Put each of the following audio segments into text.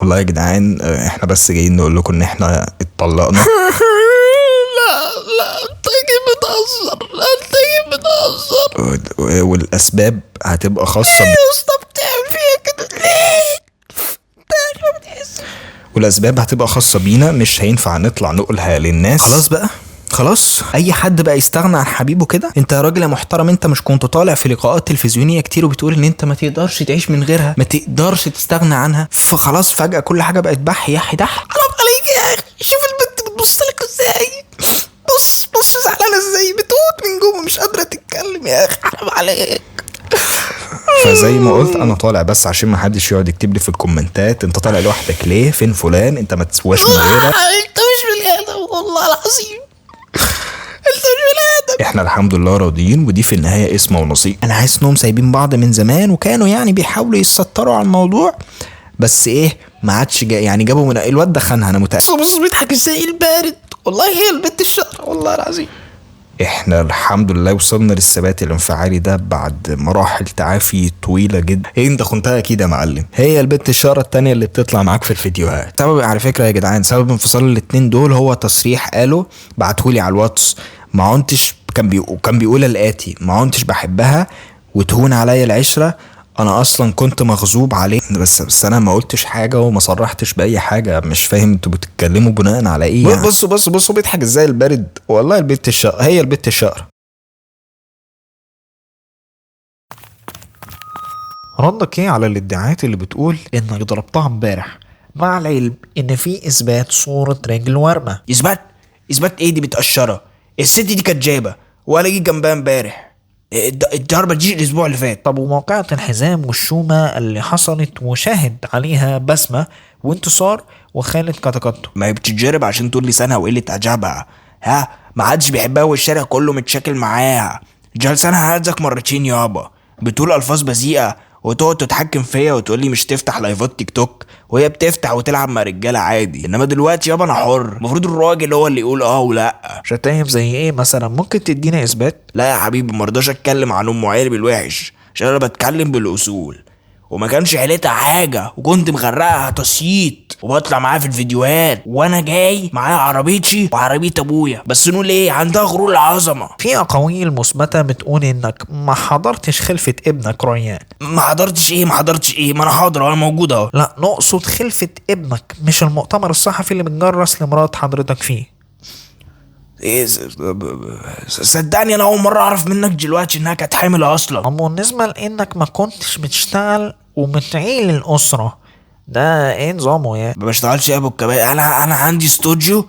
والله يا جدعان احنا بس جايين نقول لكم ان احنا اتطلقنا. لا انت جاي بتهزر. والاسباب هتبقى خاصة يا اسطى بتعمل فيها كده ليه؟ انت ما بتحس. والاسباب هتبقى خاصة بينا، مش هينفع نطلع نقولها للناس. خلاص بقى، خلاص اي حد بقى يستغنى عن حبيبه كده. انت يا راجل يا محترم، انت مش كنت طالع في لقاءات تلفزيونيه كتير وبتقول ان انت ما تقدرش تعيش من غيرها، ما تقدرش تستغنى عنها، فخلاص فجاه كل حاجه بقت بح يح دح. حرام عليك يا اخي، شوف البنت بتبص لك ازاي، بص زعلانه ازاي، بتموت من جوه مش قادره تتكلم يا اخي، حرام عليك. فزي ما قلت انا طالع بس عشان ما حدش يقعد يكتب لي في الكومنتات انت طالع لوحدك ليه، فين فلان، انت ما تسواش من غيرك. انت مش بني ادم والله العظيم، انت مش بني ادم. احنا الحمد لله راضيين، ودي في النهايه اسمه ونصيب. انا حاسس انهم سايبين بعض من زمان، وكانوا يعني بيحاولوا يسطروا على الموضوع، بس ايه ما عادش يعني جابوا من الواد ده خانها انا متاكد. بص بيضحك ازاي البارد، والله هي البنت الشقرة والله العظيم. احنا الحمد لله وصلنا للثبات الانفعالي ده بعد مراحل تعافي طويله جدا. ايه انت خنتها كده يا معلم؟ هي البت الشقرة التانية اللي بتطلع معاك في الفيديوهات. سبب على فكرة يا جدعان، سبب انفصال الاتنين دول هو تصريح قاله بعتهولي على الواتس. ما عنتش كان بيقول الاتي: ما عنتش بحبها وتهون عليا العشرة، انا اصلا كنت مغصوب عليه. بس انا ما قلتش حاجه وما صرحتش باي حاجه، مش فاهم انتوا بتتكلموا بناء على ايه يعني؟ بصوا بيضحك ازاي البارد، والله البت الشقرة هي البت الشقرة. ردك ايه على الادعاءات اللي بتقول انك ضربتها امبارح، مع العلم ان في اثبات صورة رجل ورمة؟ اثبات ايه؟ دي متقشرة، الست دي كانت جايبة ولا جيت جنبها امبارح، الضربة دي الاسبوع اللي فات. طب وموقعة الحزام والشومة اللي حصلت وشاهد عليها بسمة وانتصار وخالد كتكتو؟ ما هي بتتجرب عشان طول لسانها وقلة عجبها، ها ما حدش بيحبها والشارع كله متشاكل معاها. جلسانها هزك مرتين يابا، بتقول الفاظ بذيئة وتقعد تتحكم فيا وتقول لي مش تفتح لايفات تيك توك، وهي بتفتح وتلعب مع رجاله عادي. انما دلوقتي يابا انا حر، المفروض الراجل هو اللي يقول اه ولا. شتايم زي ايه مثلا؟ ممكن تدينا اثبات؟ لا يا حبيبي، مرضاش اتكلم عن ام عيالي بالوحش عشان انا بتكلم بالاصول، وما كانش عيلتها حاجه، وكنت مغرقها تصييط وبطلع معاها في الفيديوهات وانا جاي معايا عربيتي وعربيه ابويا، بس نقول ايه، عندها غرور العظمه. في اقاويل مثبته بتقول انك ما حضرتش خلفه ابنك ريان. ما حضرتش ايه ما انا حاضر وانا موجود اهو. لا نقصد خلفه ابنك، مش المؤتمر الصحفي اللي بنجرس لمرات حضرتك فيه. ايه صدقني انا اول مره اعرف منك دلوقتي انها كانت حامل اصلا. بالنسبه لانك ما كنتش بتشتغل ومتعيل الاسره، ده ايه نظامه يا؟ ما بشتغلش يا ابو الكبائر، انا عندي استوديو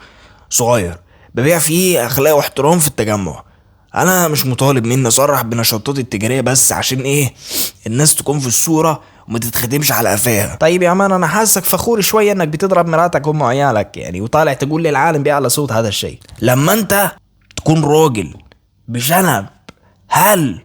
صغير ببيع فيه اخلاق واحترام في التجمع. انا مش مطالب مني اصرح بنشاطاتي التجاريه، بس عشان ايه الناس تكون في الصوره وما تتخدمش على قفاها. طيب يا مان، انا حاسك فخور شويه انك بتضرب مراتك وام عيالك يعني، وطالع تقول للعالم بأعلى صوت هذا الشيء. لما انت تكون راجل بشنب، هل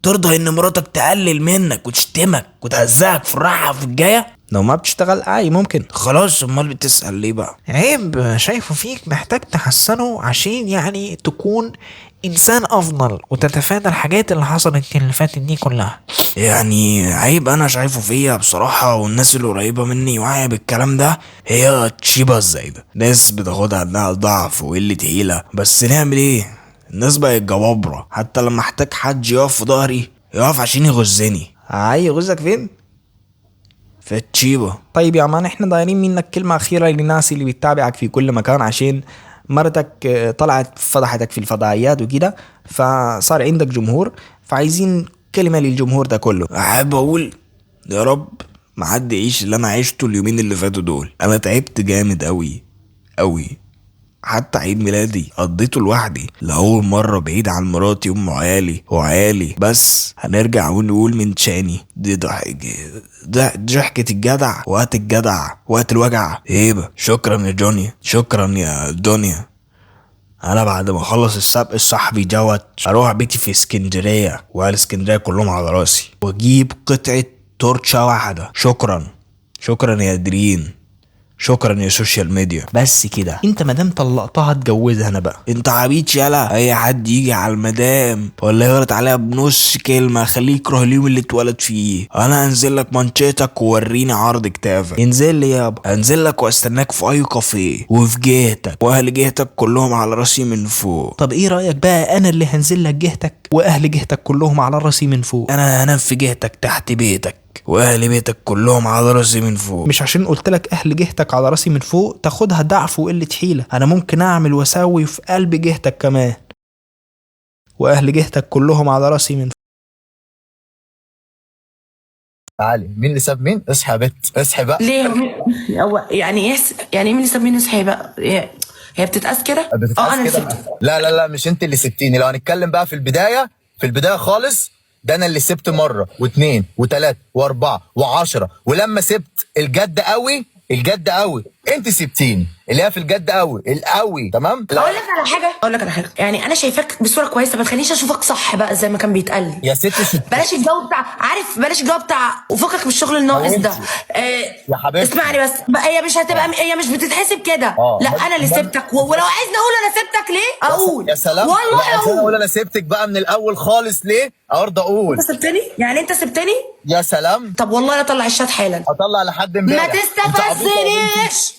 ترضى ان مراتك تقلل منك وتشتمك وتهزقك في الراحه في الجايه؟ لو ما بتشتغل ممكن. خلاص، امال بتسأل ليه بقى؟ عيب شايفه فيك محتاج تحسنه عشان يعني تكون انسان افضل وتتفادى الحاجات اللي حصلت اللي فاتت دي كلها. يعني عيب انا شايفه فيا بصراحة، والناس اللي قريبة مني واعية بالكلام ده هي تشيبة الزايدة. ناس بتاخدها انها ضعف وقلة هيلة، بس نعمل ايه؟ الناس بقت جبابرة، حتى لما احتاج حد يقف في ظهري يقف عشان يغزني. يغزك فين؟ في التشيبة. طيب يا مان، احنا دايرين منك كلمة اخيرة للناس اللي بيتابعك في كل مكان، عشان مرتك طلعت فضحتك في الفضائيات وكده، فصار عندك جمهور، فعايزين كلمة للجمهور ده كله. احب اقول يا رب ما حد يعيش اللي انا عشته اليومين اللي فاتوا دول. انا تعبت جامد قوي قوي، حتى عيد ميلادي قضيته لوحدي لأول مرة بعيد عن مراتي وام عيالي وعيالي. بس هنرجع ونقول من تاني، دي ضحكة الجدع وقت الجدع وقت الوجع. هيبة شكرا يا جوني، شكرا يا دنيا. انا بعد ما اخلص السبق الصحفي دوت اروح بيتي في اسكندرية، واهل اسكندرية كلهم على راسي، واجيب قطعة تورتشة واحدة. شكرا يا درين، شكرا يا سوشيال ميديا. بس كده. انت مادام طلقتها اتجوزها انا بقى. انت عبيط يالا. اي حد يجي على المدام ولا يغلط عليها بنص كلمه خليه يكره اليوم اللي اتولد فيه. انا هنزل لك منشيتك ووريني عرض كتافك. انزل لي يابا. هنزل لك واستناك في اي كافيه وفي جهتك، واهل جهتك كلهم على راسي من فوق. طب ايه رايك بقى انا اللي هنزل لك جهتك واهل جهتك كلهم على راسي من فوق؟ انا هنام في جهتك تحت بيتك واهل بيتك كلهم على راسي من فوق. مش عشان قلت لك اهل جهتك على راسي من فوق تاخدها ضعف وقله حيله. انا ممكن اعمل واسوي في قلب جهتك كمان، واهل جهتك كلهم على راسي من فوق. تعالي، مين اللي ساب مين؟ اصحى يا بت، اصحي بقى. ليه هو يعني ايه يعني مين اللي سابني اصحي بقى؟ هي بتتقاس كده؟ بتتقاس انا كده؟ سبت. لا مش انت اللي سبتيني. لو هنتكلم بقى في البدايه خالص، ده انا اللي سبت مره واثنين وثلاثه واربعه وعشرة، ولما سبت الجد قوي انت سبتيني اللي هي في الجد قوي. تمام. اقول لك على حاجه يعني انا شايفاك بصوره كويسه، ما تخلينيش اشوفك صح بقى زي ما كان بيتقال لي. يا ستي بلاش الجو بتاع، عارف، بلاش الجو بتاع وفكك من الشغل الناقص ده. يا حبيبتي اسمعني بس، هي مش هتبقى هي مش بتتحسب كده. لا انا اللي سبتك، ولو عايزني اقول انا سبتك ليه اقول. يا سلام. والله اقول انا سبتك بقى من الاول خالص ليه؟ ارضى اقول انت سبتني يعني انت سبتني. يا سلام. طب والله لا اطلع الشات حالا. اطلع لحد امبارح. ما تستفزنيش.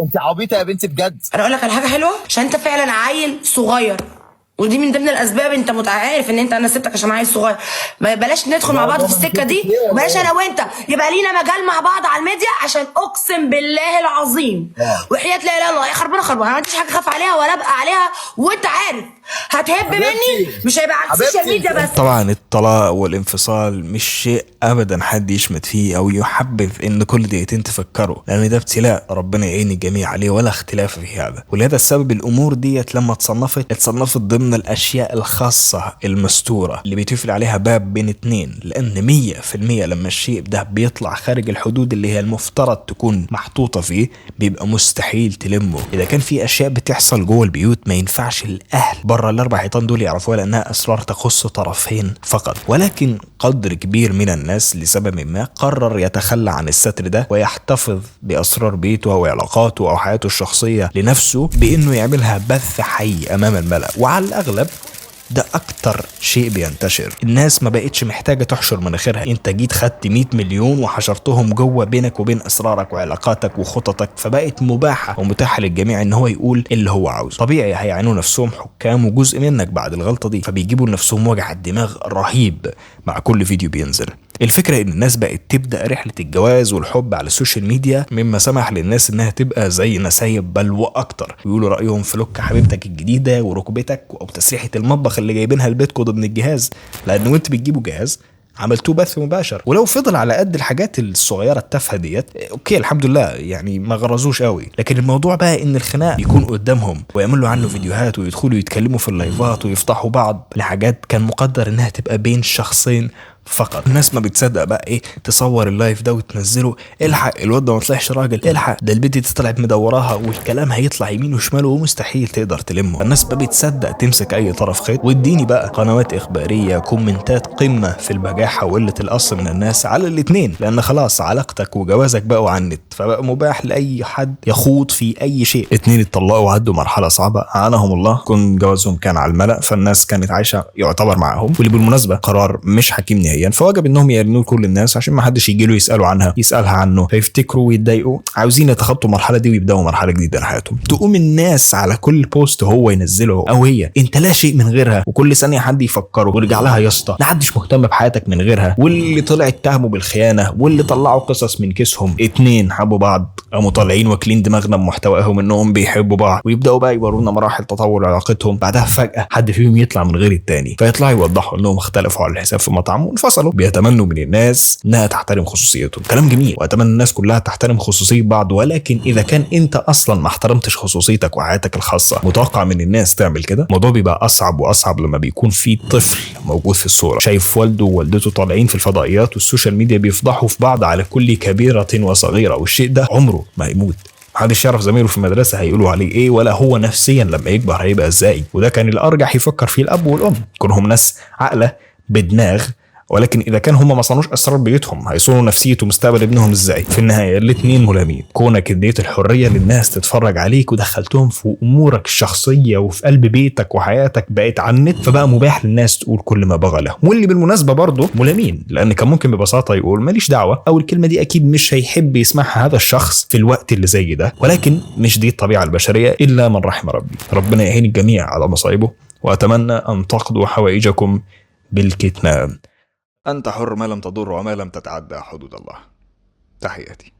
انت عبيطه يا بنتي بجد. انا اقول لك على حاجه حلوه، عشان انت فعلا عيل صغير، ودي من ضمن الاسباب. انت عارف ان انا سبتك عشان عيل صغير. بلاش ندخل مع بعض في السكه دي، وبلاش انا وانت يبقى لينا مجال مع بعض على الميديا، عشان اقسم بالله العظيم وحياه لا اله الا الله يا خربانه ما عنديش حاجه اخاف عليها ولا ابقى عليها، وانت عارف هتهب مني مش هيبقى على السوشيال ميديا بس. طبعا الطلاق والانفصال مش شيء ابدا حد يشمت فيه او يحبذ ان كل دقيقتين تفكره، لان ده ابتلاء ربنا يعين الجميع عليه ولا اختلاف في هذا. ولهذا السبب الامور ديت لما اتصنفت ضمن الاشياء الخاصه المستوره اللي بيتقفل عليها باب بين اتنين، لان 100% لما الشيء ده بيطلع خارج الحدود اللي هي المفترض تكون محطوطه فيه بيبقى مستحيل تلمه. اذا كان في اشياء بتحصل جوه البيوت ما ينفعش الاهل بره الاربع حيطان دول يعرفوها لانها اسرار تخص طرفين فقط، ولكن قدر كبير من الناس لسبب ما قرر يتخلى عن الستر ده ويحتفظ باسرار بيته او علاقاته او حياته الشخصيه لنفسه بانه يعملها بث حي امام الملأ. وعلى الاغلب ده اكتر شيء بينتشر. الناس ما بقتش محتاجه تحشر مناخيرها، انت جيت خدت 100 مليون وحشرتهم جوه بينك وبين اسرارك وعلاقاتك وخططك، فبقت مباحه ومتاحه للجميع ان هو يقول اللي هو عاوزه. طبيعي هيعانوا نفسهم حكام وجزء منك بعد الغلطه دي، فبيجيبوا لنفسهم وجع الدماغ رهيب مع كل فيديو بينزل. الفكرة ان الناس بقت تبدأ رحلة الجواز والحب على السوشيال ميديا، مما سمح للناس انها تبقى زي نسايب بلوى اكتر، ويقولوا رأيهم في لوك حبيبتك الجديدة وركبتك او تسريحة المطبخ اللي جايبينها لبيتكم ضمن الجهاز، لان وانت بتجيبوا جهاز عملتوه بث مباشر. ولو فضل على قد الحاجات الصغيره التافهه ديت اوكي الحمد لله يعني ما غرزوش قوي، لكن الموضوع بقى ان الخناق يكون قدامهم ويعملوا عنه فيديوهات ويدخلوا يتكلموا في اللايفات ويفضحوا بعض لحاجات كان مقدر انها تبقى بين شخصين فقط. الناس ما بتصدق بقى ايه تصور اللايف ده وتنزله، الحق الواد ده ما طلعش راجل، الحق ده البنت دي طلعت مدوراها، والكلام هيطلع يمين وشمال ومستحيل تقدر تلمه. الناس ما بتصدق تمسك اي طرف خيط، واديني بقى قنوات اخباريه كومنتات قمه في البجاحه وقله الاصل من الناس على الاثنين، لان خلاص علاقتك وجوازك بقوا على النت، فبقى مباح لاي حد يخوض في اي شيء. اتنين اتطلقوا وعدوا مرحله صعبه اعانهم الله، كون جوازهم كان على الملأ، فالناس كانت عايشه يعتبر معاهم، واللي بالمناسبه قرار مش حكيم نهائيا، فواجب انهم يعلنوه لكل الناس عشان ما حدش يجي له يسالها عنه فيفتكروا ويتضايقوا، عاوزين يتخطوا المرحله دي ويبداوا مرحله جديده لحياتهم. تقوم الناس على كل بوست هو ينزله او هي انت لا شيء من غيرها، وكل ثانيه حد يفكره ويرجع لها يا اسطى، لا حدش مهتم بحياتك من غيرها، واللي طلع اتهموا بالخيانه واللي طلعوا قصص من كيسهم. اتنين حبوا بعض قاموا طالعين واكلين دماغنا بمحتواهم انهم بيحبوا بعض، ويبداوا بقى يورونا مراحل تطور علاقتهم، بعدها فجاه حد فيهم يطلع من غير التاني فيطلعوا يوضحوا انهم اختلفوا على الحساب في مطعم وانفصلوا، بيتمنوا من الناس انها تحترم خصوصيتهم. كلام جميل، واتمنى الناس كلها تحترم خصوصيه بعض، ولكن اذا كان انت اصلا ما احترمتش خصوصيتك وحياتك الخاصه متوقع من الناس تعمل كده؟ الموضوع بيبقى اصعب واصعب لما بيكون في طفل موجود في الصوره شايف والده ووالدته طالعين في الفضائيات والسوشيال ميديا بيفضحوا في بعض على كل كبيره وصغيره، والشيء ده عمره ما يموت. محدش يعرف زميله في المدرسه هيقولوا عليه ايه، ولا هو نفسيا لما يكبر هيبقى ازاي. وده كان الارجح يفكر فيه الاب والام، كونهم ناس عاقله بدماغ ولكن اذا كان هم ما صانوش اسرار بيوتهم هيصونوا نفسيه ومستقبل ابنهم ازاي؟ في النهايه الاثنين ملامين. كونك اديت الحريه للناس تتفرج عليك ودخلتهم في امورك الشخصيه وفي قلب بيتك وحياتك بقت على النت، فبقى مباح للناس تقول كل ما بغى لهم. واللي بالمناسبه برضه ملامين، لان كان ممكن ببساطه يقول ماليش دعوه، او الكلمه دي اكيد مش هيحب يسمعها هذا الشخص في الوقت اللي زي ده، ولكن مش دي الطبيعه البشريه الا من رحم ربي. ربنا يعين الجميع على مصايبه، واتمنى ان تقضوا حوائجكم بالكتمان. أنت حر ما لم تضر وما لم تتعدى حدود الله. تحياتي.